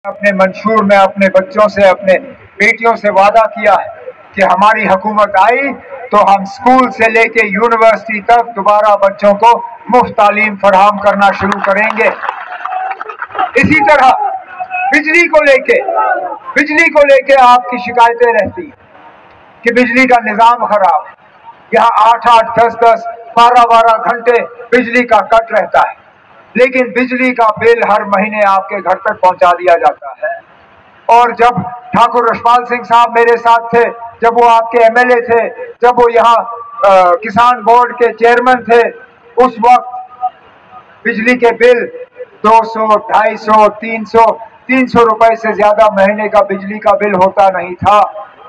अपने मंशूर में अपने बच्चों से, अपने बेटियों से वादा किया है कि हमारी हुकूमत आई तो हम स्कूल से लेके यूनिवर्सिटी तक दोबारा बच्चों को मुफ्त तालीम फराहम करना शुरू करेंगे। इसी तरह बिजली को लेके आपकी शिकायतें रहती हैं कि बिजली का निज़ाम खराब है। यहाँ 8-8, 10-10, 12-12 घंटे बिजली का कट रहता है, लेकिन बिजली का बिल हर महीने आपके घर तक पहुंचा दिया जाता है। और जब ठाकुर रशपाल सिंह साहब मेरे साथ थे, जब वो आपके एमएलए थे, जब वो यहाँ किसान बोर्ड के चेयरमैन थे, उस वक्त बिजली के बिल 200, 250, 300 रुपए से ज्यादा महीने का बिजली का बिल होता नहीं था।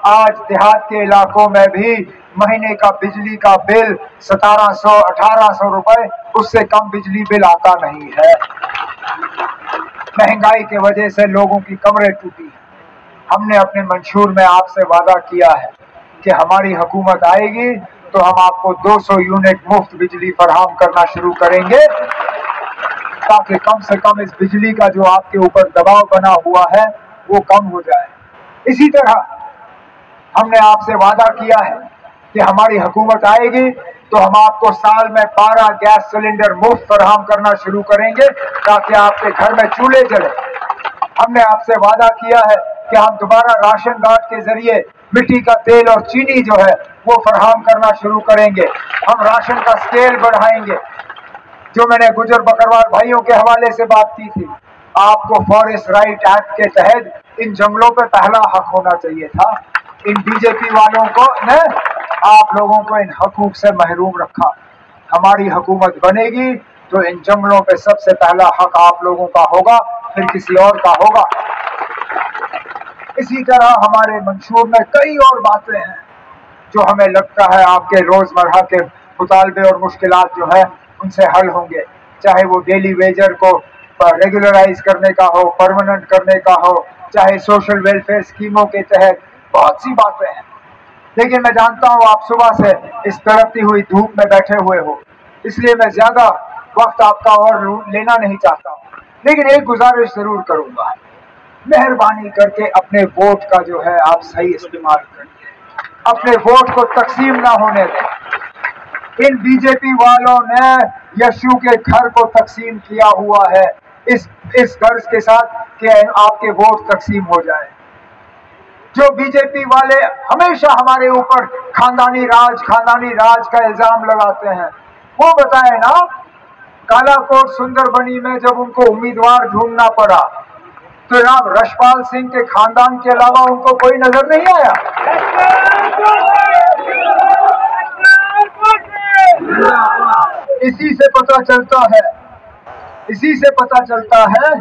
आज देहात के इलाकों में भी महीने का बिजली का बिल 1700, 1800 रुपए, उससे कम बिजली बिल आता नहीं है। महंगाई की वजह से लोगों की कमरें टूटी हैं। हमने अपने मंशूर में आपसे वादा किया है कि हमारी हुकूमत आएगी तो हम आपको 200 यूनिट मुफ्त बिजली फराहम करना शुरू करेंगे, ताकि कम से कम इस बिजली का जो आपके ऊपर दबाव बना हुआ है वो कम हो जाए। इसी तरह हमने आपसे वादा किया है कि हमारी हुकूमत आएगी तो हम आपको साल में 12 गैस सिलेंडर मुफ्त फराहम करना शुरू करेंगे, ताकि आपके घर में चूल्हे जले। हमने आपसे वादा किया है कि हम दोबारा राशन कार्ड के जरिए मिट्टी का तेल और चीनी जो है वो फराहम करना शुरू करेंगे। हम राशन का स्केल बढ़ाएंगे। जो मैंने गुजर बकरवाल भाइयों के हवाले से बात की थी, आपको फॉरेस्ट राइट एक्ट के तहत इन जंगलों पे पहला हक होना चाहिए था। इन बीजेपी वालों को ने आप लोगों को इन हकूक से महरूम रखा। हमारी हुकूमत बनेगी तो इन जंगलों पे सबसे पहला हक आप लोगों का होगा, फिर किसी और का होगा। इसी तरह हमारे मंशूर में कई और बातें हैं जो हमें लगता है आपके रोजमर्रा के मुतालबे और मुश्किलात जो है उनसे हल होंगे। चाहे वो डेली वेजर को रेगुलराइज करने का हो, परमानेंट करने का हो, चाहे सोशल वेलफेयर स्कीमों के तहत, बहुत सी बातें हैं। लेकिन मैं जानता हूँ आप सुबह से इस तड़पती हुई धूप में बैठे हुए हो, इसलिए मैं ज्यादा वक्त आपका और लेना नहीं चाहता हूँ। लेकिन एक गुजारिश जरूर करूंगा, मेहरबानी करके अपने वोट का जो है आप सही इस्तेमाल करिए। अपने वोट को तकसीम ना होने दें। इन बीजेपी वालों ने यशु के घर को तकसीम किया हुआ है इस गर्ज के साथ कि आपके वोट तकसीम हो जाए। जो बीजेपी वाले हमेशा हमारे ऊपर खानदानी राज का इल्जाम लगाते हैं, वो बताए ना, कालाकोट सुंदरबनी में जब उनको उम्मीदवार ढूंढना पड़ा तो जनाब रशपाल सिंह के खानदान के अलावा उनको कोई नजर नहीं आया। इसी से पता चलता है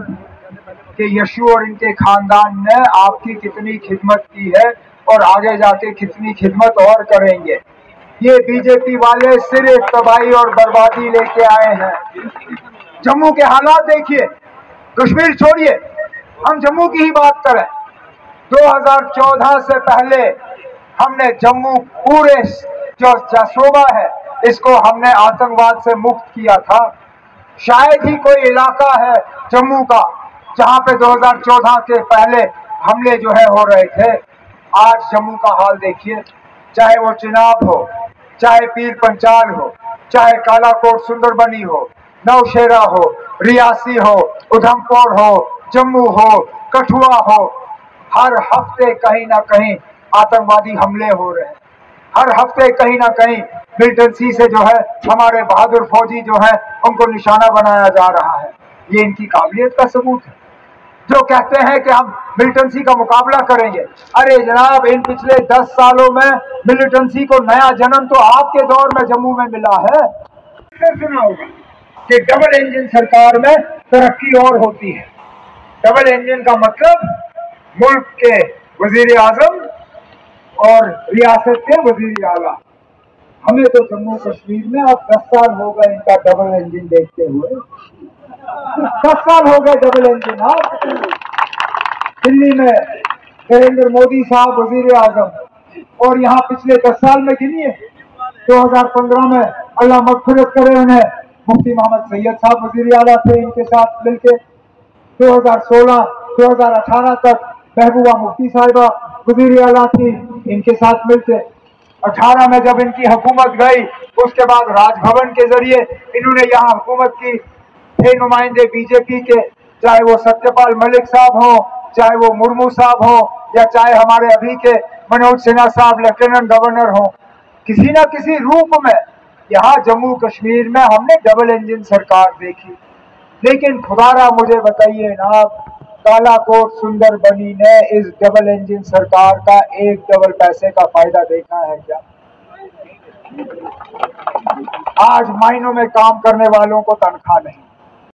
कि यशु और इनके खानदान ने आपकी कितनी खिदमत की है और आगे जाके कितनी खिदमत और करेंगे। ये बीजेपी वाले सिर्फ तबाही और बर्बादी लेके आए हैं। जम्मू के हालात देखिए, कश्मीर छोड़िए, हम जम्मू की ही बात करें। 2014 से पहले हमने जम्मू पूरे जो सूबा है इसको हमने आतंकवाद से मुक्त किया था। शायद ही कोई इलाका है जम्मू का जहां पे 2014 के पहले हमले जो है हो रहे थे। आज जम्मू का हाल देखिए, चाहे वो चिनाब हो, चाहे पीर पंचाल हो, चाहे कालाकोट सुंदरबनी हो, नौशेरा हो, रियासी हो, उधमपुर हो, जम्मू हो, कठुआ हो, हर हफ्ते कहीं ना कहीं आतंकवादी हमले हो रहे हैं। हर हफ्ते कहीं ना कहीं मिलिटेंसी से जो है हमारे बहादुर फौजी जो है उनको निशाना बनाया जा रहा है। ये इनकी काबिलियत का सबूत है। जो कहते हैं कि हम मिलिटेंसी का मुकाबला करेंगे, अरे जनाब, इन पिछले 10 सालों में मिलिटेंसी को नया जन्म तो आपके दौर में जम्मू में मिला है। सुना होगा कि डबल इंजन सरकार में तरक्की और होती है। डबल इंजन का मतलब मुल्क के वजीर आजम और रियासत के वजीर आला। हमें तो जम्मू कश्मीर में अब 10 साल हो गए इनका डबल इंजन देखते हुए। 10 साल हो गए डबल इंजन। दिल्ली में नरेंद्र मोदी साहब वजीर आजम, और यहाँ पिछले 10 साल में गिनिए, 2015 में अल्लाह मगफिरत करे उन्हें, मुफ्ती मोहम्मद सैयद साहब वजीर आला थे इनके साथ मिलके। 2016, 2018 तक महबूबा मुफ्ती साहिबा वज़ीर आला थी, इनके साथ मिलते। 18 में जब इनकी हुकूमत गई, उसके बाद राजभवन के जरिए इन्होंने यहाँ हुकूमत की। थे नुमाइंदे बीजेपी के, चाहे वो सत्यपाल मलिक साहब हो, चाहे वो मुर्मू साहब हो, या चाहे हमारे अभी के मनोज सिन्हा साहब लेफ्टिनेंट गवर्नर हो, किसी न किसी रूप में यहाँ जम्मू कश्मीर में हमने डबल इंजन सरकार देखी। लेकिन खुदारा मुझे बताइए ना, कालाकोट सुंदर बनी ने इस डबल इंजन सरकार का एक डबल पैसे का फायदा देखा है क्या? आज मायनों में काम करने वालों को तनख्वाह नहीं,